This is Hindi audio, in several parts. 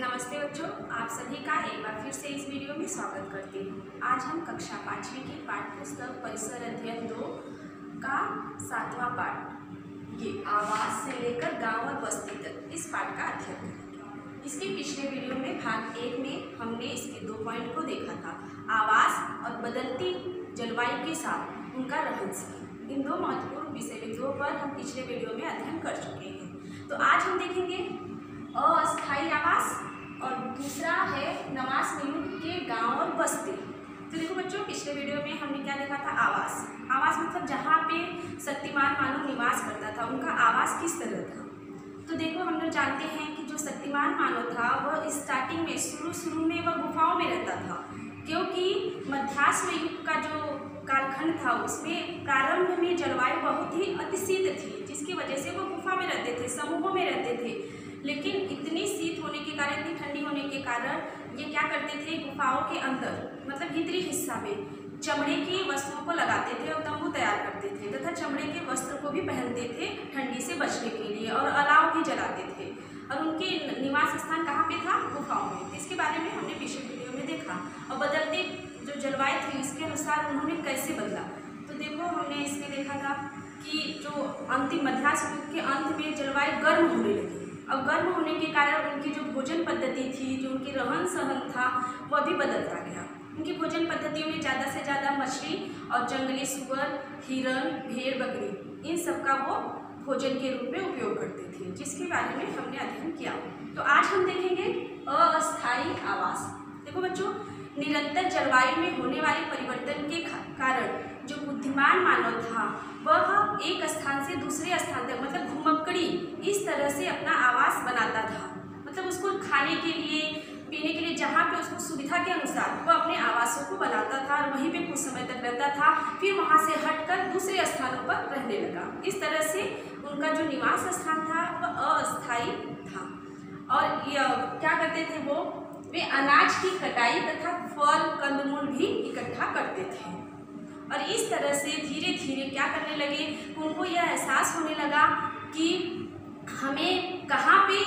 नमस्ते बच्चों, आप सभी का एक बार फिर से इस वीडियो में स्वागत करती हूँ। आज हम कक्षा 5वीं की पाठ्य पुस्तक परिसर अध्ययन 2 का 7वां पाठ ये आवास से लेकर गांव और बस्ती तक इस पाठ का अध्ययन करेंगे। इसके पिछले वीडियो में भाग 1 में हमने इसके 2 पॉइंट को देखा था, आवास और बदलती जलवायु के साथ उनका रहन सहन। इन 2 महत्वपूर्ण विषय बिंदुओं पर हम पिछले वीडियो में अध्ययन कर चुके हैं। तो आज हम देखेंगे अस्थायी आवास और दूसरा है नमाज में युग के गांव और बस्ती। तो देखो बच्चों, पिछले वीडियो में हमने क्या देखा था, आवास। आवास मतलब जहाँ पे शक्तिमान मानव निवास करता था, उनका आवास किस तरह था। तो देखो, हम लोग जानते हैं कि जो शक्तिमान मानव था वह स्टार्टिंग में शुरू में वह गुफाओं में रहता था, क्योंकि मध्याह्न युग का जो कालखंड था उसमें प्रारंभ में जलवायु बहुत ही अतिशीत थी, जिसकी वजह से वो गुफा में रहते थे, समूहों में रहते थे। लेकिन इतनी शीत होने के कारण, इतनी ठंडी होने के कारण ये क्या करते थे, गुफाओं के अंदर मतलब भीतरी हिस्सा में चमड़े की वस्तुओं को लगाते थे और तंबू तैयार करते थे तथा चमड़े के वस्त्र को भी पहनते थे ठंडी से बचने के लिए, और अलाव भी जलाते थे। और उनके निवास स्थान कहाँ पे था, गुफाओं में। तो इसके बारे में हमने पिछले वीडियो में देखा। और बदलती जो जलवायु थी इसके अनुसार उन्होंने कैसे बदला। तो देखो, हमने इसमें देखा था कि जो अंतिम मध्याह्न युग के अंत में जलवायु गर्म होने लगी, और गर्म होने के कारण उनकी जो भोजन पद्धति थी, जो उनकी रहन सहन था, वह भी बदलता गया। उनकी भोजन पद्धतियों में ज़्यादा से ज़्यादा मछली और जंगली सुअर, हिरण, भेड़, बकरी, इन सब का वो भोजन के रूप में उपयोग करते थे, जिसके बारे में हमने अध्ययन किया। तो आज हम देखेंगे अस्थायी आवास। देखो बच्चों, निरंतर जलवायु में होने वाले परिवर्तन के कारण जो बुद्धिमान मानव था वह एक स्थान से दूसरे स्थान तक मतलब घुमक्कड़ी इस तरह से अपना आवास बनाता था। मतलब उसको खाने के लिए, पीने के लिए जहाँ पे उसको सुविधा के अनुसार वह अपने आवासों को बनाता था और वहीं पे कुछ समय तक रहता था, फिर वहाँ से हटकर दूसरे स्थानों पर रहने लगा। इस तरह से उनका जो निवास स्थान था वह अस्थायी था। और क्या करते थे वे अनाज की कटाई तथा फल कंदमूल भी इकट्ठा करते थे। और इस तरह से धीरे धीरे क्या करने लगे, उनको यह एहसास होने लगा कि हमें कहाँ पे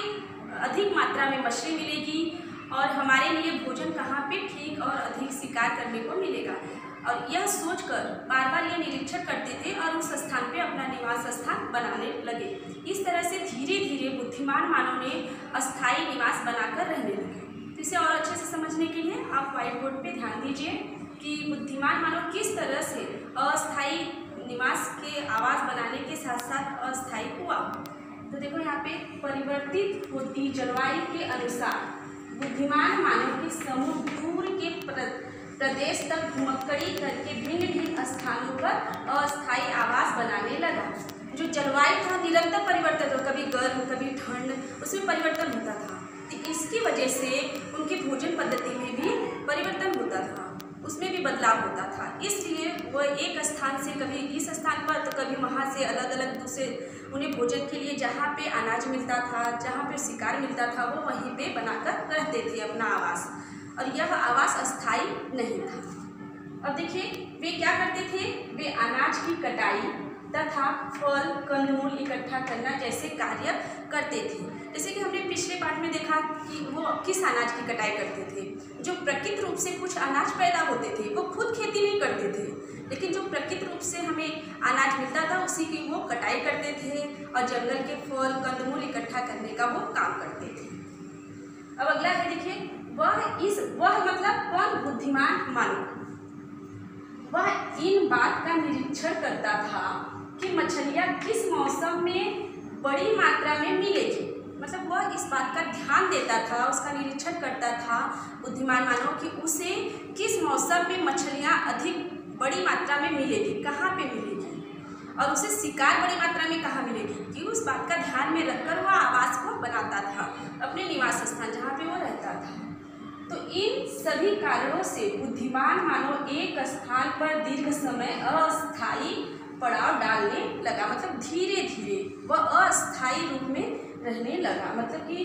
अधिक मात्रा में मछली मिलेगी और हमारे लिए भोजन कहाँ पे ठीक और अधिक शिकार करने को मिलेगा। और यह सोचकर बार बार ये निरीक्षण करते थे और उस स्थान पे अपना निवास स्थान बनाने लगे। इस तरह से धीरे धीरे बुद्धिमान मानव ने अस्थायी निवास बनाकर रहने लगे। इसे और अच्छे से समझने के लिए आप व्हाइट बोर्ड पे ध्यान दीजिए कि बुद्धिमान मानव किस तरह से अस्थायी निवास के आवास बनाने के साथ साथ अस्थायी हुआ। तो देखो, यहाँ पे परिवर्तित होती जलवायु के अनुसार बुद्धिमान मानव के समूह दूर के प्रदेश तक घुमक्कड़ी करके भिन्न भिन्न स्थानों पर अस्थायी आवास बनाने लगा। जो जलवायु था निरंतर परिवर्तन हो, कभी गर्म कभी ठंड, उसमें परिवर्तन होता था। तो इसकी वजह से उनकी भोजन पद्धति में भी परिवर्तन होता था, उसमें भी बदलाव होता था। इसलिए वह एक स्थान से कभी इस स्थान पर तो कभी वहाँ से अलग अलग दूसरे उन्हें भोजन के लिए जहाँ पे अनाज मिलता था, जहाँ पे शिकार मिलता था, वो वहीं पे बनाकर रहते थे अपना आवास। और यह आवास अस्थायी नहीं था। अब देखिए, वे क्या करते थे, वे अनाज की कटाई तथा फल कंदमूल इकट्ठा करना जैसे कार्य करते थे। जैसे कि हमने पिछले पाठ में देखा कि वो किस अनाज की कटाई करते थे। जो प्रकृति रूप से कुछ अनाज पैदा होते थे, वो खुद खेती नहीं करते थे, लेकिन जो प्रकृति रूप से हमें अनाज मिलता था उसी की वो कटाई करते थे और जंगल के फल कंदमूल इकट्ठा करने का वो काम करते थे। अब अगला है, देखिए, वह मतलब कौन, बुद्धिमान मानव। वह इन बात का निरीक्षण करता था कि मछलियाँ किस मौसम में बड़ी मात्रा में मिलेगी। मतलब वह इस बात का ध्यान देता था, उसका निरीक्षण करता था बुद्धिमान मानव कि उसे किस मौसम में मछलियाँ अधिक बड़ी मात्रा में मिलेगी, कहाँ पे मिलेगी, और उसे शिकार बड़ी मात्रा में कहाँ मिलेगी, कि उस बात का ध्यान में रखकर वह आवास को बनाता था, अपने निवास स्थान जहाँ पे वो रहता था। तो इन सभी कारणों से बुद्धिमान मानव एक स्थान पर दीर्घ समय अस्थायी पड़ाव डालने लगा। मतलब धीरे धीरे वह अस्थायी रूप में रहने लगा। मतलब कि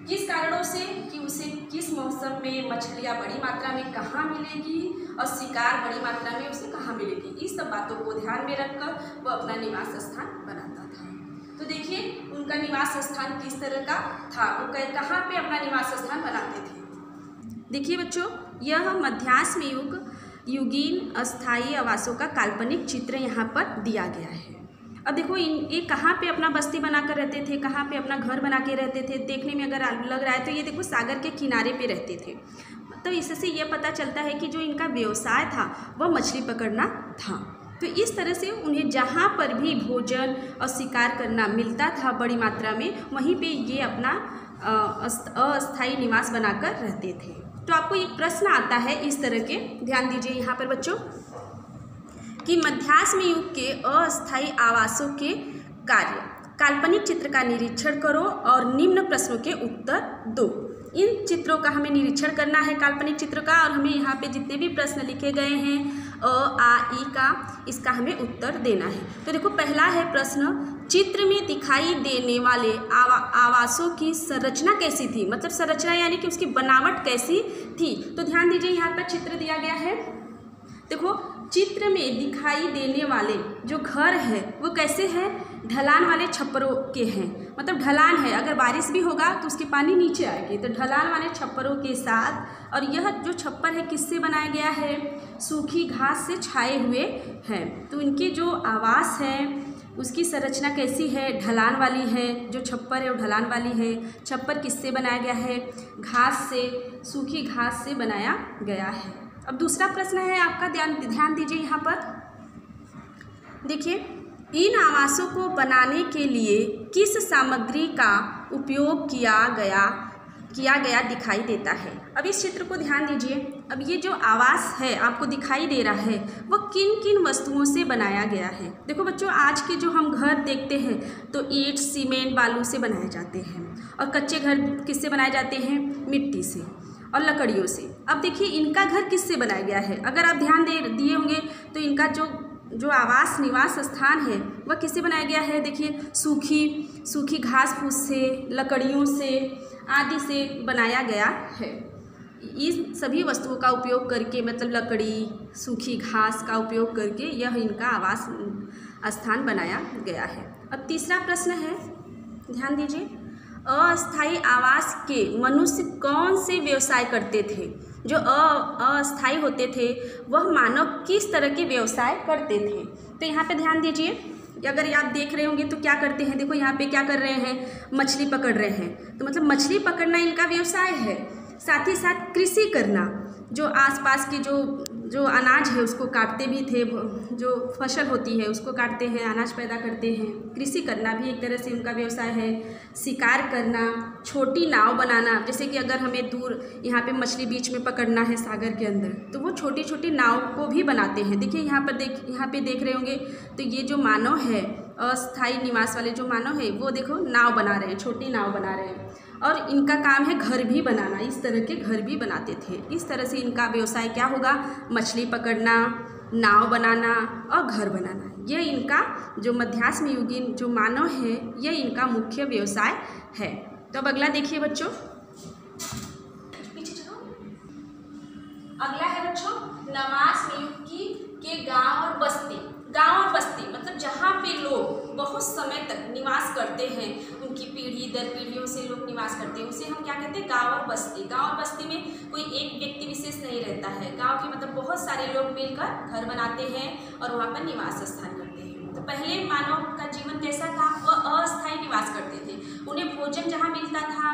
किस कारणों से, कि उसे किस मौसम में मछलियाँ बड़ी मात्रा में कहाँ मिलेगी और शिकार बड़ी मात्रा में उसे कहाँ मिलेगी, इस सब बातों को ध्यान में रखकर वह अपना निवास स्थान बनाता था। तो देखिए उनका निवास स्थान किस तरह का था, वो कहाँ पे अपना निवास स्थान बनाते थे। देखिए बच्चों, यह मध्याह्न युगीन अस्थायी आवासों का काल्पनिक चित्र यहाँ पर दिया गया है। अब देखो ये कहाँ पे अपना बस्ती बनाकर रहते थे, कहाँ पे अपना घर बना के रहते थे। देखने में अगर लग रहा है तो ये देखो सागर के किनारे पे रहते थे। तो इससे ये पता चलता है कि जो इनका व्यवसाय था वह मछली पकड़ना था। तो इस तरह से उन्हें जहाँ पर भी भोजन और शिकार करना मिलता था बड़ी मात्रा में, वहीं पे ये अपना अस्थायी निवास बनाकर रहते थे। तो आपको एक प्रश्न आता है इस तरह के, ध्यान दीजिए यहाँ पर बच्चों, कि मध्याह्न युग के अस्थायी आवासों के कार्य, काल्पनिक चित्र का निरीक्षण करो और निम्न प्रश्नों के उत्तर दो। इन चित्रों का हमें निरीक्षण करना है, काल्पनिक चित्र का, और हमें यहाँ पे जितने भी प्रश्न लिखे गए हैं अ, आ, ई का, इसका हमें उत्तर देना है। तो देखो पहला है प्रश्न, चित्र में दिखाई देने वाले आवासों की संरचना कैसी थी, मतलब संरचना यानी कि उसकी बनावट कैसी थी। तो ध्यान दीजिए यहाँ पर चित्र दिया गया है। देखो चित्र में दिखाई देने वाले जो घर है वो कैसे हैं, ढलान वाले छप्परों के हैं, मतलब ढलान है, अगर बारिश भी होगा तो उसके पानी नीचे आएगी। तो ढलान वाले छप्परों के साथ, और यह जो छप्पर है किससे बनाया गया है, सूखी घास से छाए हुए हैं। तो इनके जो आवास है उसकी संरचना कैसी है, ढलान वाली है। जो छप्पर है वो ढलान वाली है। छप्पर किससे बनाया गया है, घास से, सूखी घास से बनाया गया है। अब दूसरा प्रश्न है आपका, ध्यान दीजिए यहाँ पर। देखिए, इन आवासों को बनाने के लिए किस सामग्री का उपयोग किया गया दिखाई देता है। अब इस चित्र को ध्यान दीजिए। अब ये जो आवास है आपको दिखाई दे रहा है वो किन किन वस्तुओं से बनाया गया है। देखो बच्चों, आज के जो हम घर देखते हैं तो ईंट, सीमेंट, बालू से बनाए जाते हैं, और कच्चे घर किससे बनाए जाते हैं, मिट्टी से और लकड़ियों से। अब देखिए इनका घर किससे बनाया गया है, अगर आप ध्यान दिए होंगे तो इनका जो आवास निवास स्थान है वह किससे बनाया गया है। देखिए सूखी घास फूस से, लकड़ियों से आदि से बनाया गया है। इस सभी वस्तुओं का उपयोग करके, मतलब लकड़ी, सूखी घास का उपयोग करके यह इनका आवास स्थान बनाया गया है। अब तीसरा प्रश्न है, ध्यान दीजिए, अस्थायी आवास के मनुष्य कौन से व्यवसाय करते थे। जो अस्थायी होते थे वह मानव किस तरह के व्यवसाय करते थे। तो यहाँ पे ध्यान दीजिए, अगर आप देख रहे होंगे तो क्या करते हैं, देखो यहाँ पे क्या कर रहे हैं, मछली पकड़ रहे हैं। तो मतलब मछली पकड़ना इनका व्यवसाय है। साथ ही साथ कृषि करना, जो आसपास की जो अनाज है उसको काटते भी थे, जो फसल होती है उसको काटते हैं, अनाज पैदा करते हैं। कृषि करना भी एक तरह से उनका व्यवसाय है। शिकार करना, छोटी नाव बनाना, जैसे कि अगर हमें दूर यहाँ पे मछली बीच में पकड़ना है सागर के अंदर, तो वो छोटी छोटी नाव को भी बनाते हैं। देखिए यहाँ पे देख रहे होंगे तो ये जो मानव है, अस्थायी निवास वाले जो मानव है, वो देखो नाव बना रहे हैं, छोटी नाव बना रहे हैं। और इनका काम है घर भी बनाना, इस तरह के घर भी बनाते थे। इस तरह से इनका व्यवसाय क्या होगा, मछली पकड़ना, नाव बनाना और घर बनाना। यह इनका जो मध्याह्न युगीन जो मानव है, यह इनका मुख्य व्यवसाय है। तो अब अगला देखिए बच्चों, पीछे चलो। अगला है बच्चों, नवास युग के गांव और बस्ती। गांव और बस्ती मतलब जहाँ पे लोग बहुत समय तक निवास करते हैं, उनकी पीढ़ी दर पीढ़ियों से लोग निवास करते हैं, उसे हम क्या कहते हैं, गांव और बस्ती। गांव और बस्ती में कोई एक व्यक्ति विशेष नहीं रहता है। गांव के मतलब बहुत सारे लोग मिलकर घर बनाते हैं और वहाँ पर निवास स्थान करते हैं। तो पहले मानव का जीवन कैसा था, वह अस्थायी निवास करते थे। उन्हें भोजन जहाँ मिलता था,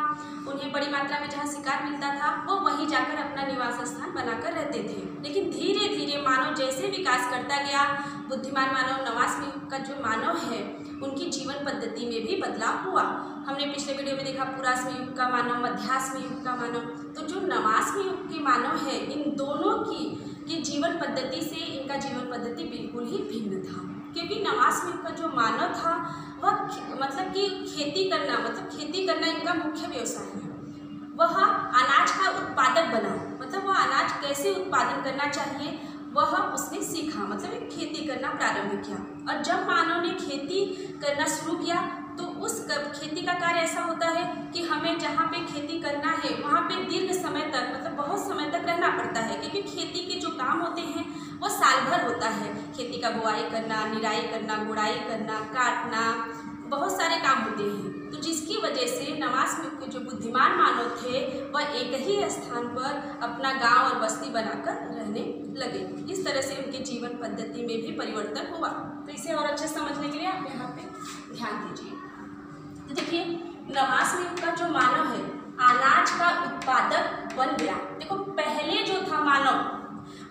उन्हें बड़ी मात्रा में जहाँ शिकार मिलता था, वो वहीं जाकर अपना निवास स्थान बनाकर रहते थे। लेकिन धीरे धीरे मानव जैसे विकास करता गया, बुद्धिमान मानव, नवास युग का जो मानव है, उनकी जीवन पद्धति में भी बदलाव हुआ। हमने पिछले वीडियो में देखा पुरास्म युग का मानव, मध्याह्न युग का मानव। तो जो नवास्म युग के मानव है, इन दोनों की जीवन पद्धति से इनका जीवन पद्धति बिल्कुल ही भिन्न था। क्योंकि नवास्म युग का जो मानव था वह मतलब कि खेती करना इनका मुख्य व्यवसाय है। वह अनाज का उत्पादक बना, मतलब वह अनाज कैसे उत्पादन करना चाहिए वह उसने सीखा, मतलब खेती करना प्रारंभ किया। और जब मानव ने खेती करना शुरू किया तो उस खेती का कार्य ऐसा होता है कि हमें जहाँ पे खेती करना है वहाँ पे दीर्घ समय तक, मतलब बहुत समय तक रहना पड़ता है, क्योंकि खेती के जो काम होते हैं वो साल भर होता है। खेती का बुआई करना, निराई करना, गुड़ाई करना, काटना, बहुत सारे काम होते हैं। तो जिसकी वजह से नवास में के जो बुद्धिमान मानव थे वह एक ही स्थान पर अपना गांव और बस्ती बनाकर रहने लगे। इस तरह से उनके जीवन पद्धति में भी परिवर्तन हुआ। तो इसे और अच्छे समझने के लिए आप यहाँ पे ध्यान दीजिए। तो देखिए, नवास में का जो मानव है अनाज का उत्पादक बन गया। देखो, पहले जो था मानव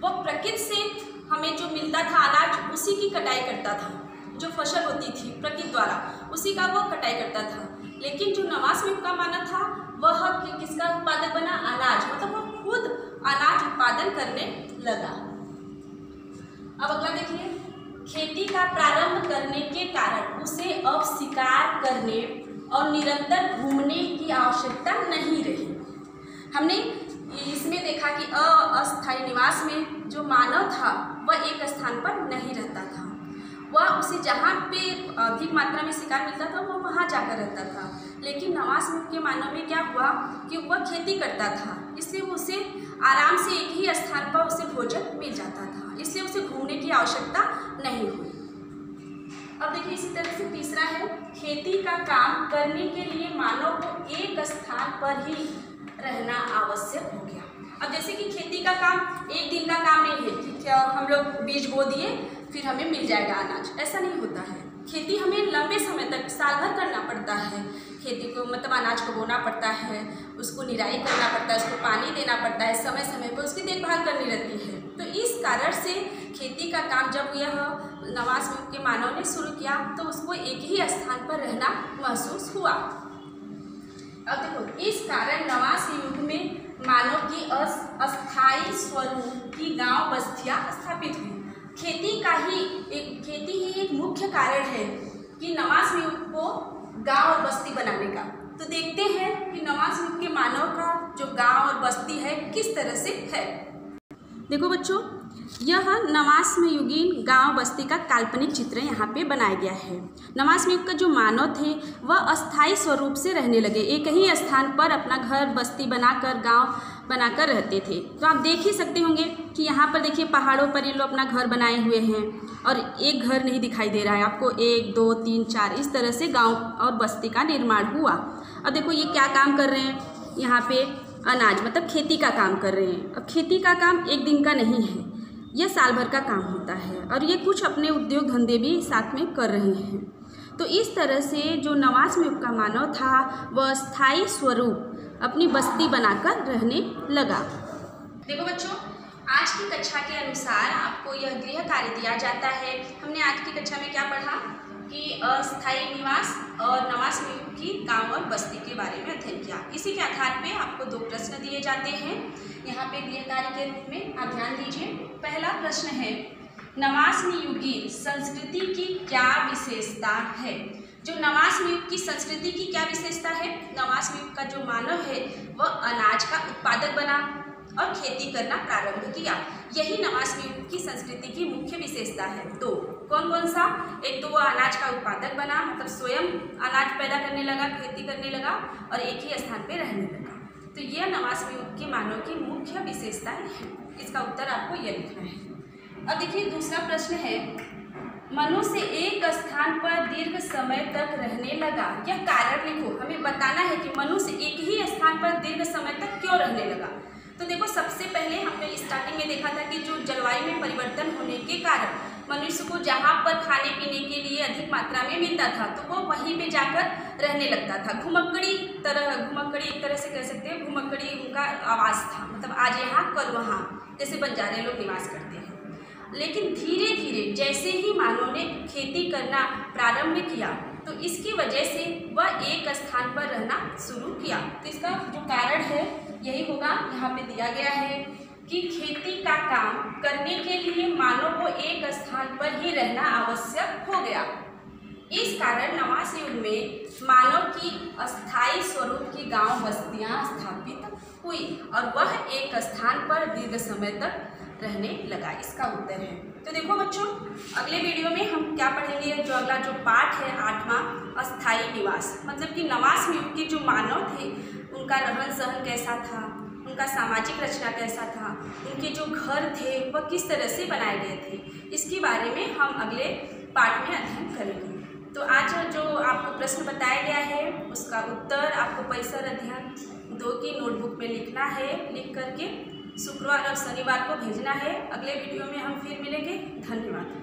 वह प्रकृति से हमें जो मिलता था अनाज उसी की कटाई करता था। जो फसल होती थी प्रकृति द्वारा उसी का वो कटाई करता था। लेकिन जो नवास में का मानव था वह किसका उत्पादक बना? अनाज, मतलब वो खुद अनाज उत्पादन करने लगा। अब अगला देखिए, खेती का प्रारंभ करने के कारण उसे अब शिकार करने और निरंतर घूमने की आवश्यकता नहीं रही। हमने इसमें देखा कि अस्थायी निवास में जो मानव था वह एक स्थान पर नहीं रहता था। वह उसे जहाँ पे अधिक मात्रा में शिकार मिलता था वह वहाँ जाकर रहता था। लेकिन नवास के मानव में क्या हुआ कि वह खेती करता था, इसलिए उसे आराम से एक ही स्थान पर उसे भोजन मिल जाता था, इसलिए उसे घूमने की आवश्यकता नहीं हुई। अब देखिए, इसी तरह से तीसरा है, खेती का काम करने के लिए मानव को एक स्थान पर ही रहना आवश्यक हो गया। अब जैसे कि खेती का काम एक दिन का काम नहीं है कि क्या हम लोग बीज बो दिए फिर हमें मिल जाएगा अनाज, ऐसा नहीं होता है। खेती हमें लंबे समय तक साल भर करना पड़ता है। खेती को मतलब अनाज को बोना पड़ता है, उसको निराई करना पड़ता है, उसको पानी देना पड़ता है, समय समय पर उसकी देखभाल करनी रहती है। तो इस कारण से खेती का काम जब यह नवास युग के मानव ने शुरू किया तो उसको एक ही स्थान पर रहना महसूस हुआ। अब देखो, इस कारण नवास युग में मानव की अस्थायी स्वरूप की गांव बस्तियां स्थापित हुई। खेती ही एक मुख्य कारण है कि नवास युग को गांव और बस्ती बनाने का। तो देखते हैं कि नवास युग के मानव का जो गांव और बस्ती है किस तरह से है। देखो बच्चों, यह नवास में युगीन गांव बस्ती का काल्पनिक चित्र यहाँ पे बनाया गया है। नवास में युग का जो मानव थे वह अस्थायी स्वरूप से रहने लगे, एक ही स्थान पर अपना घर बस्ती बनाकर गांव बनाकर रहते थे। तो आप देख ही सकते होंगे कि यहाँ पर देखिए पहाड़ों पर ये लोग अपना घर बनाए हुए हैं और एक घर नहीं दिखाई दे रहा है आपको, 1 2 3 4 इस तरह से गाँव और बस्ती का निर्माण हुआ। अब देखो ये क्या काम कर रहे हैं, यहाँ पे अनाज मतलब खेती का काम कर रहे हैं। अब खेती का काम एक दिन का नहीं है, यह साल भर का काम होता है और ये कुछ अपने उद्योग धंधे भी साथ में कर रहे हैं। तो इस तरह से जो नवास युग का मानव था वह स्थायी स्वरूप अपनी बस्ती बनाकर रहने लगा। देखो बच्चों, आज की कक्षा के अनुसार आपको यह गृह कार्य दिया जाता है। हमने आज की कक्षा में क्या पढ़ा कि अस्थायी निवास और नवास युग की गांव और बस्ती के बारे में अध्ययन किया। इसी के आधार पे आपको 2 प्रश्न दिए जाते हैं यहाँ पे गृह कार्य के रूप में। आप ध्यान दीजिए। पहला प्रश्न है, नवास युगीन संस्कृति की क्या विशेषता है? जो नवास युग की संस्कृति की क्या विशेषता है? नवास युग का जो मानव है वह अनाज का उत्पादक बना और खेती करना प्रारंभ किया। यही नवास युग की संस्कृति की मुख्य विशेषता है। तो कौन कौन सा? एक तो वह अनाज का उत्पादक बना, मतलब स्वयं अनाज पैदा करने लगा, खेती करने लगा और एक ही स्थान पे रहने लगा। तो यह नवास युग के मानव की मुख्य विशेषताएं हैं। इसका उत्तर आपको यह लिखना है। अब देखिए दूसरा प्रश्न है, मनुष्य एक स्थान पर दीर्घ समय तक रहने लगा। यह कारण लिखो। हमें बताना है कि मनुष्य एक ही स्थान पर दीर्घ समय तक क्यों रहने लगा। तो देखो, सबसे पहले हमने स्टार्टिंग में देखा था कि जो जलवायु में परिवर्तन होने के कारण मनुष्य को जहाँ पर खाने पीने के लिए अधिक मात्रा में मिलता था तो वो वहीं पे जाकर रहने लगता था। घुमक्कड़ी एक तरह से कह सकते हैं, घुमक्कड़ी उनका आवास था, मतलब आज यहाँ कल वहाँ, जैसे बंजारे लोग निवास करते हैं। लेकिन धीरे धीरे जैसे ही मानव ने खेती करना प्रारंभ किया तो इसकी वजह से वह एक स्थान पर रहना शुरू किया। तो इसका जो कारण है यही होगा, यहाँ पे दिया गया है कि खेती का काम करने के लिए मानव को एक स्थान पर ही रहना आवश्यक हो गया। इस कारण नवास युग में मानव की अस्थायी स्वरूप की गांव बस्तियां स्थापित हुई और वह एक स्थान पर दीर्घ समय तक रहने लगा। इसका उत्तर है। तो देखो बच्चों, अगले वीडियो में हम क्या पढ़ेंगे, जो अगला जो पाठ है 8वां, अस्थायी निवास, मतलब कि नवास युग के जो मानव थे उनका रहन सहन कैसा था, उनका सामाजिक रचना कैसा था, उनके जो घर थे वह किस तरह से बनाए गए थे, इसके बारे में हम अगले पाठ में अध्ययन करेंगे। तो आज जो आपको प्रश्न बताया गया है उसका उत्तर आपको परिसर अध्ययन 2 की नोटबुक में लिखना है। लिख करके शुक्रवार और शनिवार को भेजना है। अगले वीडियो में हम फिर मिलेंगे। धन्यवाद।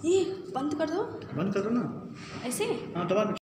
ये बंद कर दो ना ऐसे। हाँ दबा